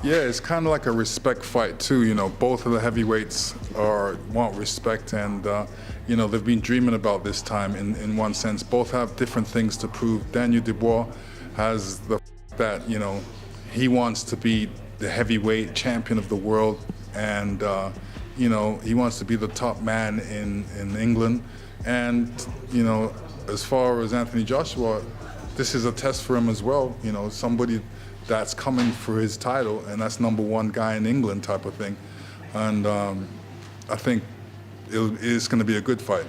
Yeah, it's kind of like a respect fight too. Both of the heavyweights want respect, and they've been dreaming about this time in one sense. Both have different things to prove. Daniel Dubois has that he wants to be the heavyweight champion of the world, and he wants to be the top man in England. And as far as Anthony Joshua, this is a test for him as well. Somebody that's coming for his title, and that's #1 guy in England type of thing. And I think it's going to be a good fight.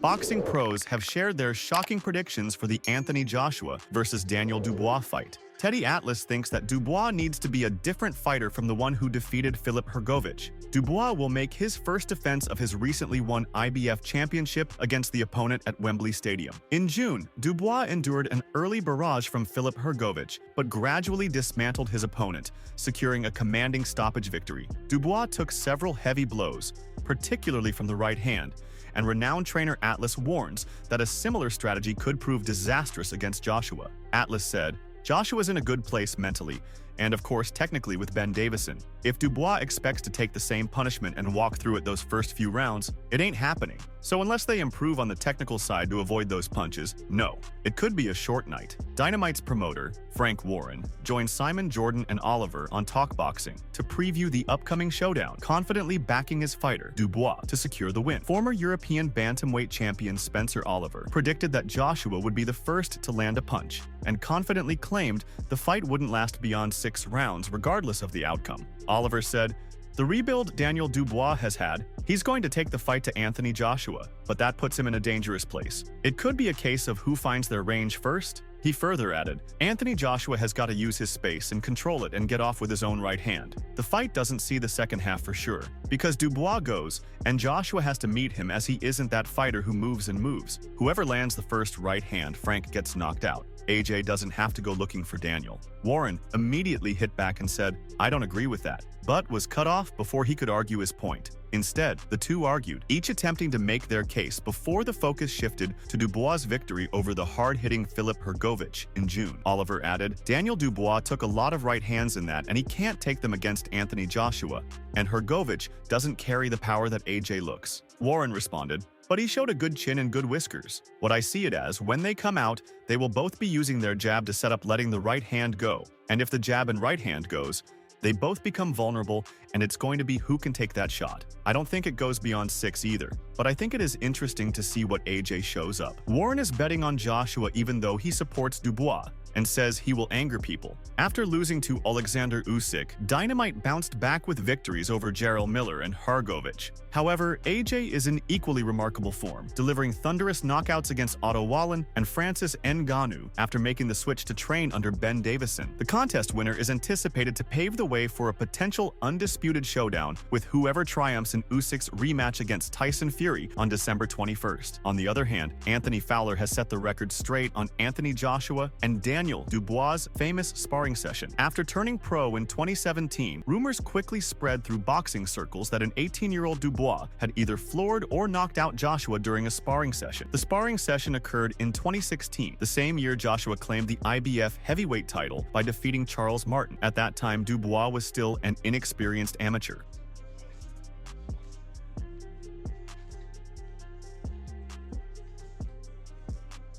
Boxing pros have shared their shocking predictions for the Anthony Joshua versus Daniel Dubois fight. Teddy Atlas thinks that Dubois needs to be a different fighter from the one who defeated Filip Hrgović. Dubois will make his first defense of his recently won IBF championship against the opponent at Wembley Stadium. In June, Dubois endured an early barrage from Filip Hrgović, but gradually dismantled his opponent, securing a commanding stoppage victory. Dubois took several heavy blows, particularly from the right hand, and renowned trainer Atlas warns that a similar strategy could prove disastrous against Joshua. Atlas said, "Joshua's in a good place mentally, and of course technically with Ben Davison. If Dubois expects to take the same punishment and walk through it those first few rounds, it ain't happening. So unless they improve on the technical side to avoid those punches, no, it could be a short night." Dynamite's promoter, Frank Warren, joined Simon, Jordan, and Oliver on Talk Boxing to preview the upcoming showdown, confidently backing his fighter, Dubois, to secure the win. Former European bantamweight champion Spencer Oliver predicted that Joshua would be the first to land a punch, and confidently claimed the fight wouldn't last beyond 6 rounds regardless of the outcome. Oliver said, "The rebuild Daniel Dubois has had, he's going to take the fight to Anthony Joshua, but that puts him in a dangerous place. It could be a case of who finds their range first." He further added, "Anthony Joshua has got to use his space and control it and get off with his own right hand. The fight doesn't see the second half for sure, because Dubois goes, and Joshua has to meet him as he isn't that fighter who moves and moves. Whoever lands the first right hand, Frank gets knocked out. AJ doesn't have to go looking for Daniel." Warren immediately hit back and said, "I don't agree with that," but was cut off before he could argue his point. Instead, the two argued, each attempting to make their case before the focus shifted to Dubois' victory over the hard-hitting Filip Hrgović in June. Oliver added, "Daniel Dubois took a lot of right hands in that, and he can't take them against Anthony Joshua, and Hrgović doesn't carry the power that AJ looks." Warren responded, "But he showed a good chin and good whiskers. What I see it as, when they come out, they will both be using their jab to set up letting the right hand go, and if the jab and right hand goes, they both become vulnerable, and it's going to be who can take that shot. I don't think it goes beyond 6 either, but I think it is interesting to see what AJ shows up." Warren is betting on Joshua even though he supports Dubois, and says he will anger people. After losing to Alexander Usyk, Dynamite bounced back with victories over Jarrell Miller and Hrgović. However, AJ is in equally remarkable form, delivering thunderous knockouts against Otto Wallin and Francis Ngannou after making the switch to train under Ben Davison. The contest winner is anticipated to pave the way for a potential undisputed showdown with whoever triumphs in Usyk's rematch against Tyson Fury on December 21st. On the other hand, Anthony Fowler has set the record straight on Anthony Joshua and Daniel Dubois' famous sparring session. After turning pro in 2017, rumors quickly spread through boxing circles that an 18-year-old Dubois had either floored or knocked out Joshua during a sparring session. The sparring session occurred in 2016, the same year Joshua claimed the IBF heavyweight title by defeating Charles Martin. At that time, Dubois was still an inexperienced amateur.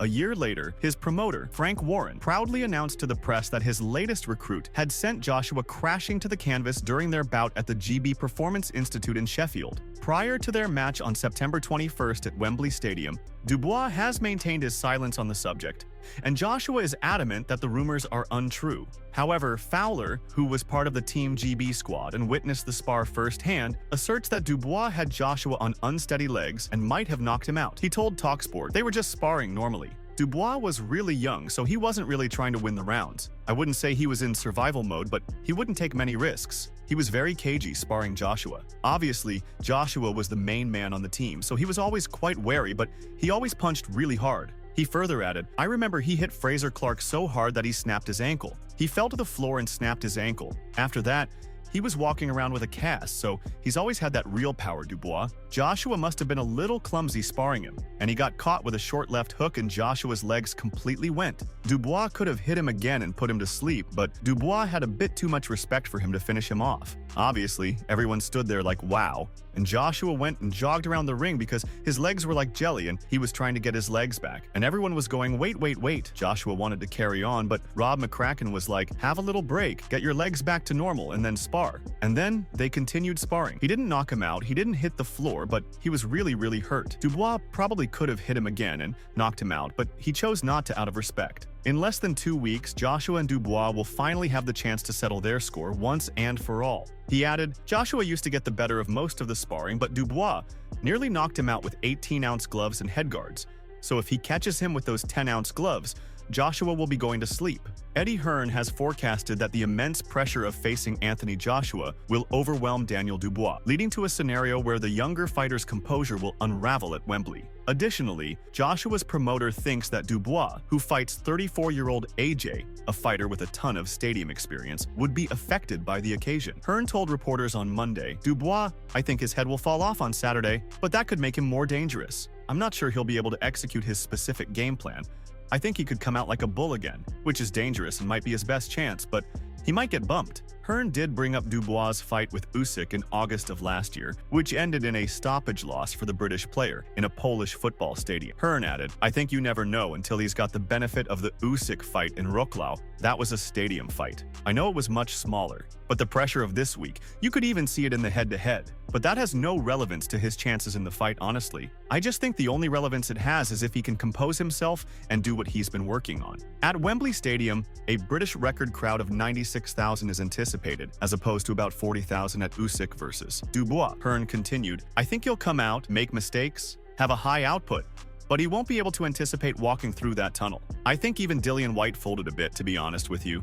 A year later, his promoter, Frank Warren, proudly announced to the press that his latest recruit had sent Joshua crashing to the canvas during their bout at the GB Performance Institute in Sheffield. Prior to their match on September 21st at Wembley Stadium, Dubois has maintained his silence on the subject, and Joshua is adamant that the rumors are untrue. However, Fowler, who was part of the Team GB squad and witnessed the spar firsthand, asserts that Dubois had Joshua on unsteady legs and might have knocked him out. He told TalkSport they were just sparring normally. Dubois was really young, so he wasn't really trying to win the rounds. I wouldn't say he was in survival mode, but he wouldn't take many risks. He was very cagey sparring Joshua. Obviously, Joshua was the main man on the team, so he was always quite wary, but he always punched really hard. He further added, "I remember he hit Fraser Clark so hard that he snapped his ankle. He fell to the floor and snapped his ankle. After that, He was walking around with a cast, so he's always had that real power, Dubois. Joshua must have been a little clumsy sparring him, and he got caught with a short left hook and Joshua's legs completely went. Dubois could have hit him again and put him to sleep, but Dubois had a bit too much respect for him to finish him off. Obviously, everyone stood there like, wow, and Joshua went and jogged around the ring because his legs were like jelly and he was trying to get his legs back. And everyone was going, wait, wait, wait. Joshua wanted to carry on, but Rob McCracken was like, have a little break, get your legs back to normal, and then spar. And then they continued sparring. He didn't knock him out, he didn't hit the floor, but he was really, really hurt. Dubois probably could have hit him again and knocked him out, but he chose not to out of respect. In less than 2 weeks, Joshua and Dubois will finally have the chance to settle their score once and for all. He added, Joshua used to get the better of most of the sparring, but Dubois nearly knocked him out with 18-ounce gloves and headguards. So if he catches him with those 10-ounce gloves, Joshua will be going to sleep. Eddie Hearn has forecasted that the immense pressure of facing Anthony Joshua will overwhelm Daniel Dubois, leading to a scenario where the younger fighter's composure will unravel at Wembley. Additionally, Joshua's promoter thinks that Dubois, who fights 34-year-old AJ, a fighter with a ton of stadium experience, would be affected by the occasion. Hearn told reporters on Monday, Dubois, I think his head will fall off on Saturday, but that could make him more dangerous. I'm not sure he'll be able to execute his specific game plan. I think he could come out like a bull again, which is dangerous and might be his best chance, but he might get bumped. Hearn did bring up Dubois' fight with Usyk in August of last year, which ended in a stoppage loss for the British player in a Polish football stadium. Hearn added, I think you never know until he's got the benefit of the Usyk fight in Wrocław. That was a stadium fight. I know it was much smaller, but the pressure of this week, you could even see it in the head-to-head. But that has no relevance to his chances in the fight, honestly. I just think the only relevance it has is if he can compose himself and do what he's been working on. At Wembley Stadium, a British record crowd of 96,000 is anticipated, as opposed to about 40,000 at Usyk versus Dubois. Hearn continued, I think he'll come out, make mistakes, have a high output, but he won't be able to anticipate walking through that tunnel. I think even Dillian Whyte folded a bit, to be honest with you.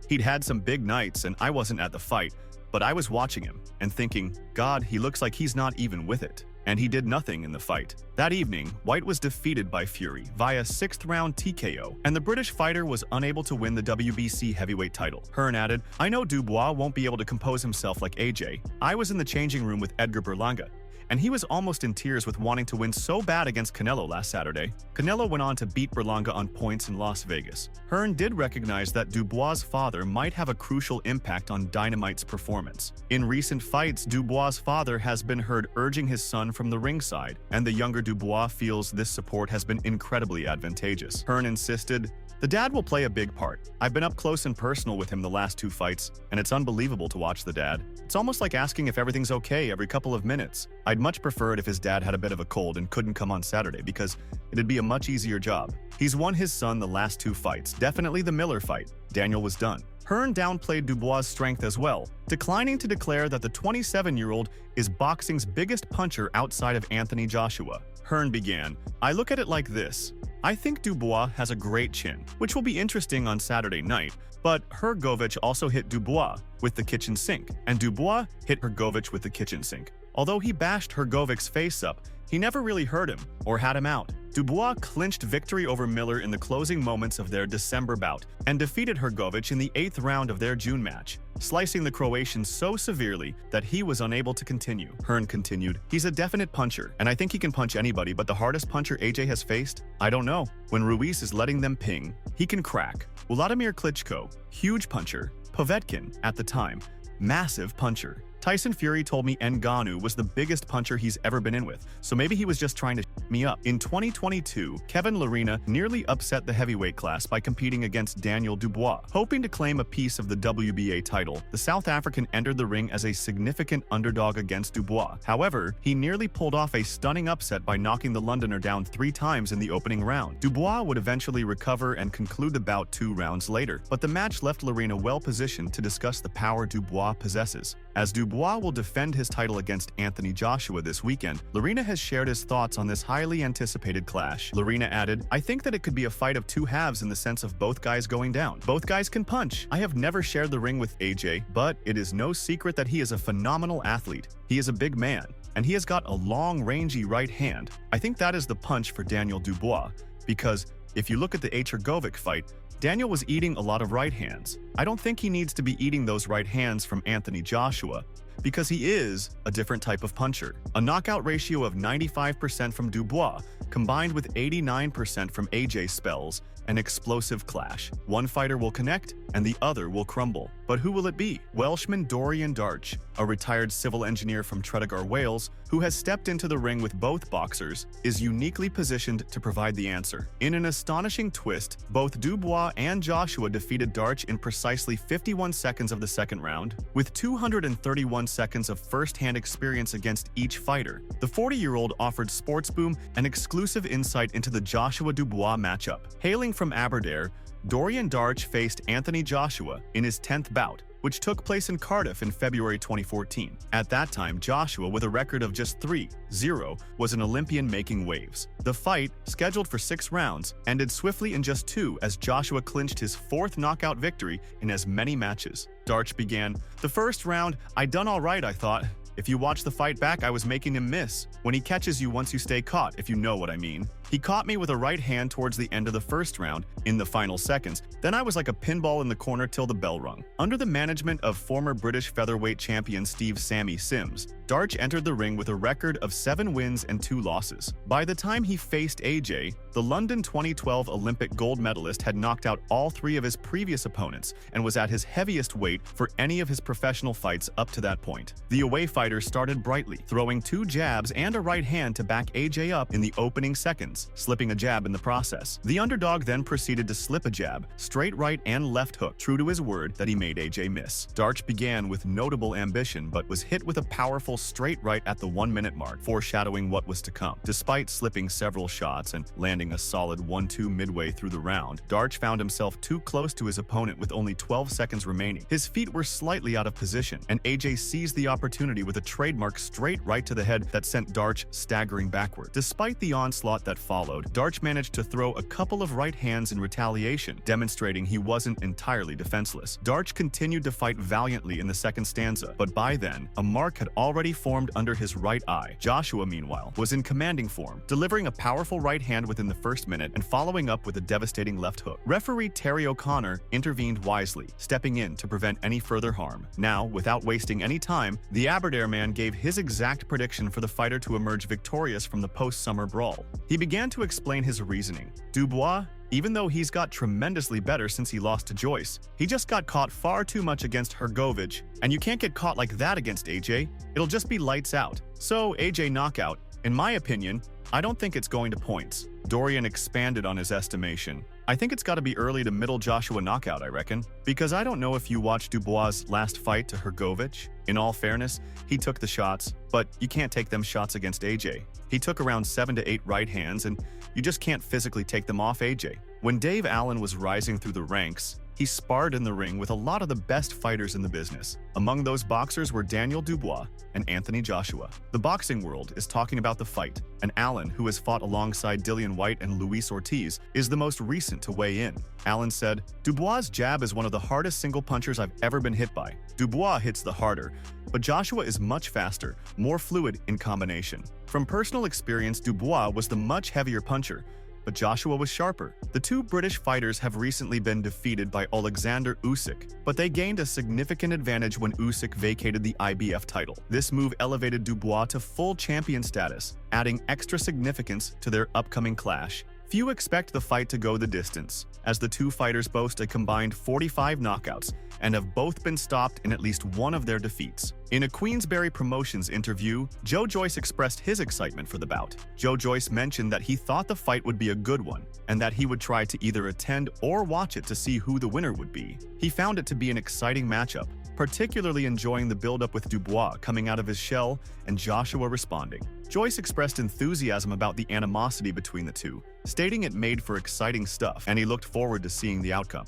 He'd had some big nights and I wasn't at the fight, but I was watching him and thinking, God, he looks like he's not even with it. And he did nothing in the fight. That evening, Whyte was defeated by Fury via 6th-round TKO, and the British fighter was unable to win the WBC heavyweight title. Hearn added, I know Dubois won't be able to compose himself like AJ. I was in the changing room with Edgar Berlanga, and he was almost in tears with wanting to win so bad against Canelo last Saturday. Canelo went on to beat Berlanga on points in Las Vegas. Hearn did recognize that Dubois' father might have a crucial impact on Dynamite's performance. In recent fights, Dubois' father has been heard urging his son from the ringside, and the younger Dubois feels this support has been incredibly advantageous. Hearn insisted, the dad will play a big part. I've been up close and personal with him the last 2 fights, and it's unbelievable to watch the dad. It's almost like asking if everything's okay every couple of minutes. I'd much prefer it if his dad had a bit of a cold and couldn't come on Saturday because it'd be a much easier job. He's won his son the last 2 fights, definitely the Miller fight. Daniel was done. Hearn downplayed Dubois' strength as well, declining to declare that the 27-year-old is boxing's biggest puncher outside of Anthony Joshua. Hearn began, I look at it like this. I think Dubois has a great chin, which will be interesting on Saturday night, but Hrgović also hit Dubois with the kitchen sink, and Dubois hit Hrgović with the kitchen sink. Although he bashed Hrgovic's face up, he never really hurt him or had him out. Dubois clinched victory over Miller in the closing moments of their December bout and defeated Hrgović in the 8th round of their June match, slicing the Croatian so severely that he was unable to continue. Hearn continued, he's a definite puncher, and I think he can punch anybody, but the hardest puncher AJ has faced? I don't know. When Ruiz is letting them ping, he can crack. Vladimir Klitschko, huge puncher. Povetkin, at the time, massive puncher. Tyson Fury told me Ngannou was the biggest puncher he's ever been in with, so maybe he was just trying to me up. In 2022, Kevin Lerena nearly upset the heavyweight class by competing against Daniel Dubois. Hoping to claim a piece of the WBA title, the South African entered the ring as a significant underdog against Dubois. However, he nearly pulled off a stunning upset by knocking the Londoner down 3 times in the opening round. Dubois would eventually recover and conclude the bout 2 rounds later, but the match left Lerena well positioned to discuss the power Dubois possesses. As Dubois will defend his title against Anthony Joshua this weekend, Lerena has shared his thoughts on this highly anticipated clash. Lerena added, I think that it could be a fight of 2 halves in the sense of both guys going down. Both guys can punch. I have never shared the ring with AJ, but it is no secret that he is a phenomenal athlete. He is a big man, and he has got a long, rangy right hand. I think that is the punch for Daniel Dubois, because if you look at the Hrgović fight, Daniel was eating a lot of right hands. I don't think he needs to be eating those right hands from Anthony Joshua, because he is a different type of puncher. A knockout ratio of 95% from Dubois, combined with 89% from AJ spells an explosive clash. One fighter will connect, and the other will crumble. But who will it be? Welshman Dorian Darch, a retired civil engineer from Tredegar, Wales, who has stepped into the ring with both boxers, is uniquely positioned to provide the answer. In an astonishing twist, both Dubois and Joshua defeated Darch in precisely 51 seconds of the second round, with 231 seconds of first-hand experience against each fighter. The 40-year-old offered Sportsboom an exclusive insight into the Joshua-Dubois matchup. Hailing from Aberdare, Dorian Darch faced Anthony Joshua in his 10th bout, which took place in Cardiff in February 2014. At that time, Joshua, with a record of just 3-0, was an Olympian making waves. The fight, scheduled for 6 rounds, ended swiftly in just 2 as Joshua clinched his 4th knockout victory in as many matches. Darch began, "The first round, I done all right, I thought. If you watch the fight back, I was making him miss. When he catches you once you stay caught, if you know what I mean. He caught me with a right hand towards the end of the first round, in the final seconds. Then I was like a pinball in the corner till the bell rung." Under the management of former British featherweight champion Steve "Sammy" Sims, Darch entered the ring with a record of 7 wins and 2 losses. By the time he faced AJ, the London 2012 Olympic gold medalist had knocked out all 3 of his previous opponents and was at his heaviest weight for any of his professional fights up to that point. The away fighter started brightly, throwing 2 jabs and a right hand to back AJ up in the opening seconds, slipping a jab in the process. The underdog then proceeded to slip a jab, straight right and left hook, true to his word that he made AJ miss. Darch began with notable ambition but was hit with a powerful straight right at the 1-minute mark, foreshadowing what was to come. Despite slipping several shots and landing a solid 1-2 midway through the round, Darch found himself too close to his opponent with only 12 seconds remaining. His feet were slightly out of position, and AJ seized the opportunity with a trademark straight right to the head that sent Darch staggering backward. Despite the onslaught that followed, Darch managed to throw a couple of right hands in retaliation, demonstrating he wasn't entirely defenseless. Darch continued to fight valiantly in the second stanza, but by then, a mark had already formed under his right eye. Joshua, meanwhile, was in commanding form, delivering a powerful right hand within the first minute and following up with a devastating left hook. Referee Terry O'Connor intervened wisely, stepping in to prevent any further harm. Now, without wasting any time, the Aberdare man gave his exact prediction for the fighter to emerge victorious from the post-summer brawl. He began to explain his reasoning. Dubois, even though he's got tremendously better since he lost to Joyce, he just got caught far too much against Hrgovic, and you can't get caught like that against AJ. It'll just be lights out. So, AJ knockout. In my opinion, I don't think it's going to points. Dorian expanded on his estimation. "I think it's got to be early to middle Joshua knockout, I reckon. Because I don't know if you watched Dubois' last fight to Hrgovic. In all fairness, he took the shots, but you can't take them shots against AJ. He took around 7 to 8 right hands, and you just can't physically take them off AJ. When Dave Allen was rising through the ranks, he sparred in the ring with a lot of the best fighters in the business. Among those boxers were Daniel Dubois and Anthony Joshua. The boxing world is talking about the fight, and Allen, who has fought alongside Dillian White and Luis Ortiz, is the most recent to weigh in. Allen said, "Dubois' jab is one of the hardest single punchers I've ever been hit by. Dubois hits the harder, but Joshua is much faster, more fluid in combination. From personal experience, Dubois was the much heavier puncher, but Joshua was sharper." The 2 British fighters have recently been defeated by Alexander Usyk, but they gained a significant advantage when Usyk vacated the IBF title. This move elevated Dubois to full champion status, adding extra significance to their upcoming clash. Few expect the fight to go the distance, as the 2 fighters boast a combined 45 knockouts and have both been stopped in at least one of their defeats. In a Queensberry Promotions interview, Joe Joyce expressed his excitement for the bout. Joe Joyce mentioned that he thought the fight would be a good one, and that he would try to either attend or watch it to see who the winner would be. He found it to be an exciting matchup, particularly enjoying the build-up with Dubois coming out of his shell and Joshua responding. Joyce expressed enthusiasm about the animosity between the 2, stating it made for exciting stuff, and he looked forward to seeing the outcome.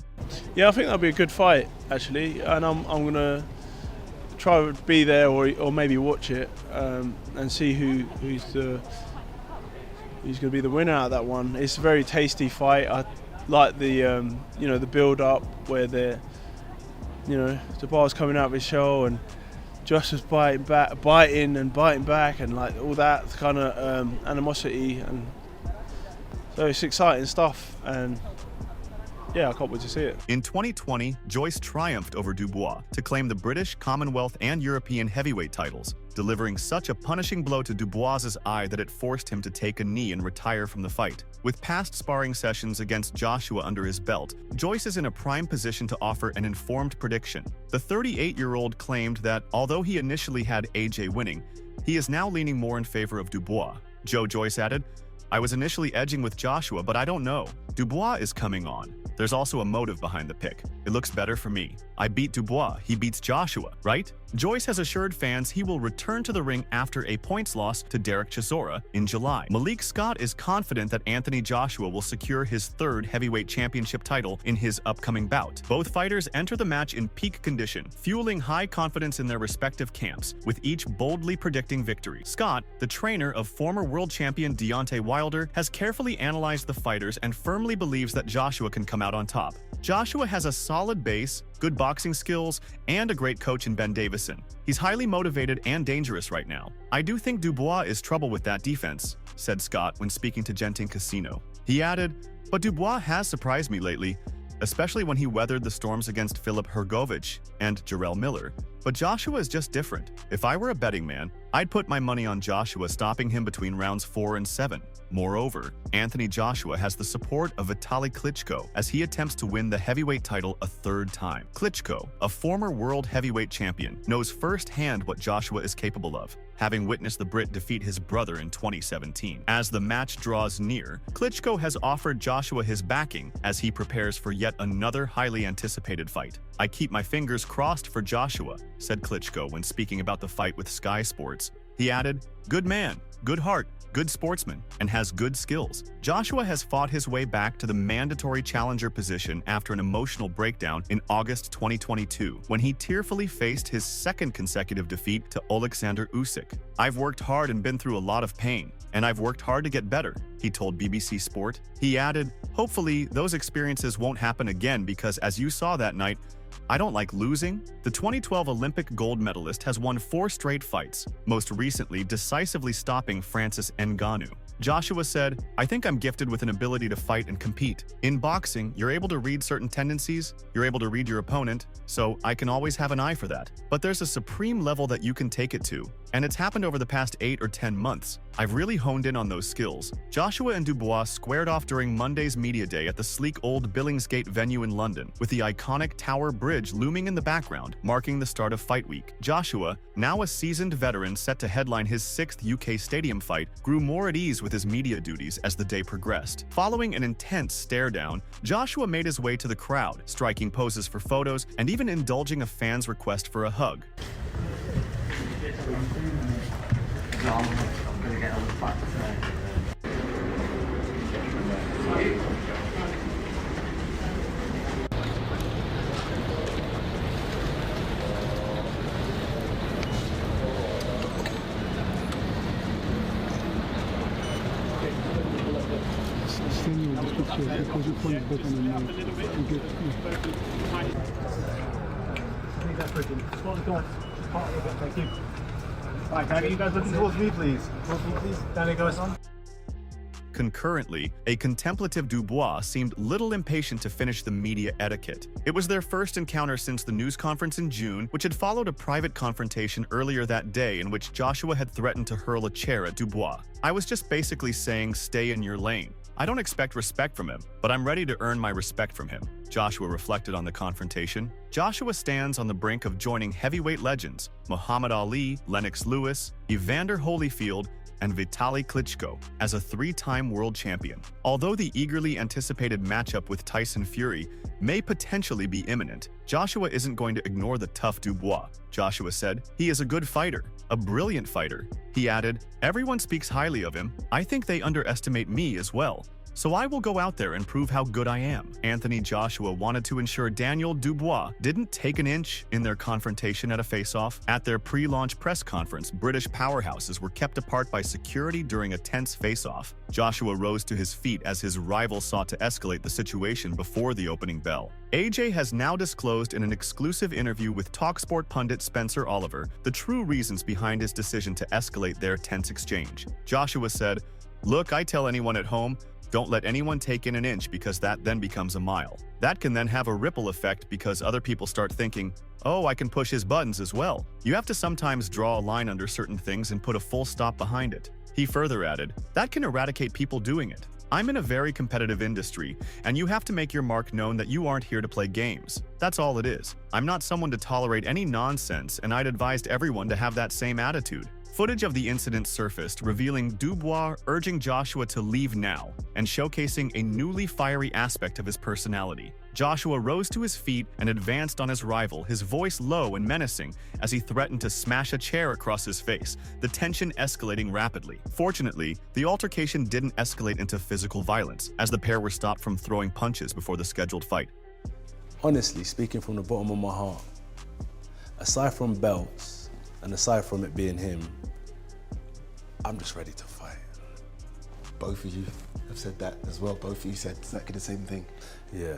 Yeah, I think that'll be a good fight, actually, and I'm going to try to be there or maybe watch it and see who's going to be the winner out of that one. It's a very tasty fight. I like the the build-up where Dubois coming out of his shell and Josh was biting back, and like all that kind of animosity, and so it's exciting stuff. And yeah, I can't wait to see it. In 2020, Joyce triumphed over Dubois to claim the British, Commonwealth, and European heavyweight titles, delivering such a punishing blow to Dubois's eye that it forced him to take a knee and retire from the fight. With past sparring sessions against Joshua under his belt, Joyce is in a prime position to offer an informed prediction. The 38-year-old claimed that although he initially had AJ winning, he is now leaning more in favor of Dubois. Joyce added, "I was initially edging with Joshua, but I don't know. Dubois is coming on. There's also a motive behind the pick. It looks better for me. I beat Dubois, he beats Joshua, right?" Joyce has assured fans he will return to the ring after a points loss to Derek Chisora in July. Malik Scott is confident that Anthony Joshua will secure his third heavyweight championship title in his upcoming bout. Both fighters enter the match in peak condition, fueling high confidence in their respective camps, with each boldly predicting victory. Scott, the trainer of former world champion Deontay Wilder, has carefully analyzed the fighters and firmly believes that Joshua can come out on top. Joshua has a solid base, good boxing skills, and a great coach in Ben Davison. He's highly motivated and dangerous right now. "I do think Dubois is trouble with that defense," said Scott when speaking to Genting Casino. He added, "But Dubois has surprised me lately, especially when he weathered the storms against Filip Hrgovic and Jarrell Miller. But Joshua is just different. If I were a betting man, I'd put my money on Joshua stopping him between rounds 4 and 7. Moreover, Anthony Joshua has the support of Vitaly Klitschko as he attempts to win the heavyweight title a third time. Klitschko, a former world heavyweight champion, knows firsthand what Joshua is capable of, having witnessed the Brit defeat his brother in 2017. As the match draws near, Klitschko has offered Joshua his backing as he prepares for yet another highly anticipated fight. "I keep my fingers crossed for Joshua," said Klitschko when speaking about the fight with Sky Sports. He added, "Good man, good heart, good sportsman, and has good skills." Joshua has fought his way back to the mandatory challenger position after an emotional breakdown in August 2022, when he tearfully faced his second consecutive defeat to Alexander Usyk. "I've worked hard and been through a lot of pain, and I've worked hard to get better," he told BBC Sport. He added, "Hopefully, those experiences won't happen again because, as you saw that night, I don't like losing." The 2012 Olympic gold medalist has won 4 straight fights, most recently decisively stopping Francis Ngannou. Joshua said, "I think I'm gifted with an ability to fight and compete. In boxing, you're able to read certain tendencies, you're able to read your opponent, so I can always have an eye for that. But there's a supreme level that you can take it to, and it's happened over the past 8 or 10 months. I've really honed in on those skills." Joshua and Dubois squared off during Monday's media day at the sleek old Billingsgate venue in London, with the iconic Tower Bridge looming in the background, marking the start of Fight Week. Joshua, now a seasoned veteran set to headline his 6th UK stadium fight, grew more at ease with his media duties as the day progressed. Following an intense stare-down, Joshua made his way to the crowd, striking poses for photos and even indulging a fan's request for a hug. I'm going to get on the back today. Right, can I get you guys looking towards me, please? Towards me, please. Danny, guys on. Concurrently, a contemplative Dubois seemed little impatient to finish the media etiquette. It was their first encounter since the news conference in June, which had followed a private confrontation earlier that day in which Joshua had threatened to hurl a chair at Dubois. "I was just basically saying, stay in your lane. I don't expect respect from him, but I'm ready to earn my respect from him," Joshua reflected on the confrontation. Joshua stands on the brink of joining heavyweight legends Muhammad Ali, Lennox Lewis, Evander Holyfield, and Vitaly Klitschko as a 3-time world champion. Although the eagerly anticipated matchup with Tyson Fury may potentially be imminent, Joshua isn't going to ignore the tough Dubois. Joshua said, "He is a good fighter, a brilliant fighter." He added, "Everyone speaks highly of him. I think they underestimate me as well. So I will go out there and prove how good I am." Anthony Joshua wanted to ensure Daniel Dubois didn't take an inch in their confrontation at a face-off. At their pre-launch press conference, British powerhouses were kept apart by security during a tense face-off. Joshua rose to his feet as his rival sought to escalate the situation before the opening bell. AJ has now disclosed in an exclusive interview with TalkSport pundit Spencer Oliver the true reasons behind his decision to escalate their tense exchange. Joshua said, "Look, I tell anyone at home, Don't let anyone take in an inch because that then becomes a mile. That can then have a ripple effect because other people start thinking, oh, I can push his buttons as well. You have to sometimes draw a line under certain things and put a full stop behind it. He further added, that can eradicate people doing it. I'm in a very competitive industry, and you have to make your mark known that you aren't here to play games. That's all it is. I'm not someone to tolerate any nonsense, and I'd advised everyone to have that same attitude. Footage of the incident surfaced, revealing Dubois urging Joshua to leave now and showcasing a newly fiery aspect of his personality. Joshua rose to his feet and advanced on his rival, his voice low and menacing as he threatened to smash a chair across his face, the tension escalating rapidly. Fortunately, the altercation didn't escalate into physical violence, as the pair were stopped from throwing punches before the scheduled fight. Honestly, speaking from the bottom of my heart, aside from belts and aside from it being him, I'm just ready to fight. Both of you have said that as well. Both of you said exactly the same thing. Yeah.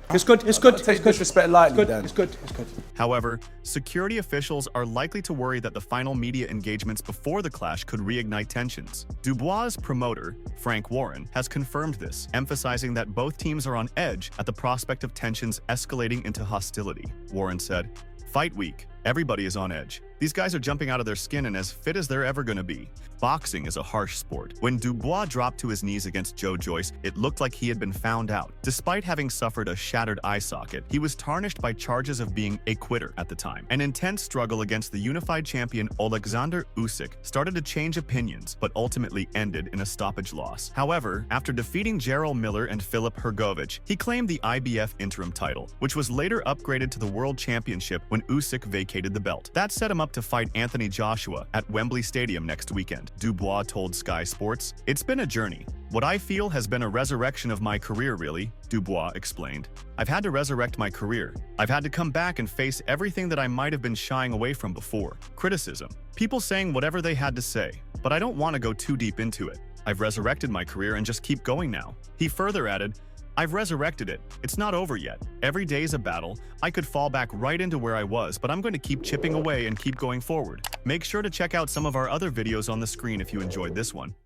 It's good. It's good. Take disrespect lightly, Dan. It's good. It's good. However, security officials are likely to worry that the final media engagements before the clash could reignite tensions. Dubois' promoter, Frank Warren, has confirmed this, emphasizing that both teams are on edge at the prospect of tensions escalating into hostility. Warren said, "Fight week. Everybody is on edge. These guys are jumping out of their skin and as fit as they're ever gonna be. Boxing is a harsh sport." When Dubois dropped to his knees against Joyce, it looked like he had been found out. Despite having suffered a shattered eye socket, he was tarnished by charges of being a quitter at the time. An intense struggle against the unified champion Alexander Usyk started to change opinions, but ultimately ended in a stoppage loss. However, after defeating Jarrell Miller and Filip Hrgovic, he claimed the IBF interim title, which was later upgraded to the World Championship when Usyk vacated the belt. That set him up to fight Anthony Joshua at Wembley Stadium next weekend. Dubois told Sky Sports, "It's been a journey. What I feel has been a resurrection of my career, really," Dubois explained. "I've had to resurrect my career. I've had to come back and face everything that I might have been shying away from before. Criticism. People saying whatever they had to say. But I don't want to go too deep into it. I've resurrected my career and just keep going now." He further added, "I've resurrected it. It's not over yet. Every day is a battle. I could fall back right into where I was, but I'm going to keep chipping away and keep going forward." Make sure to check out some of our other videos on the screen if you enjoyed this one.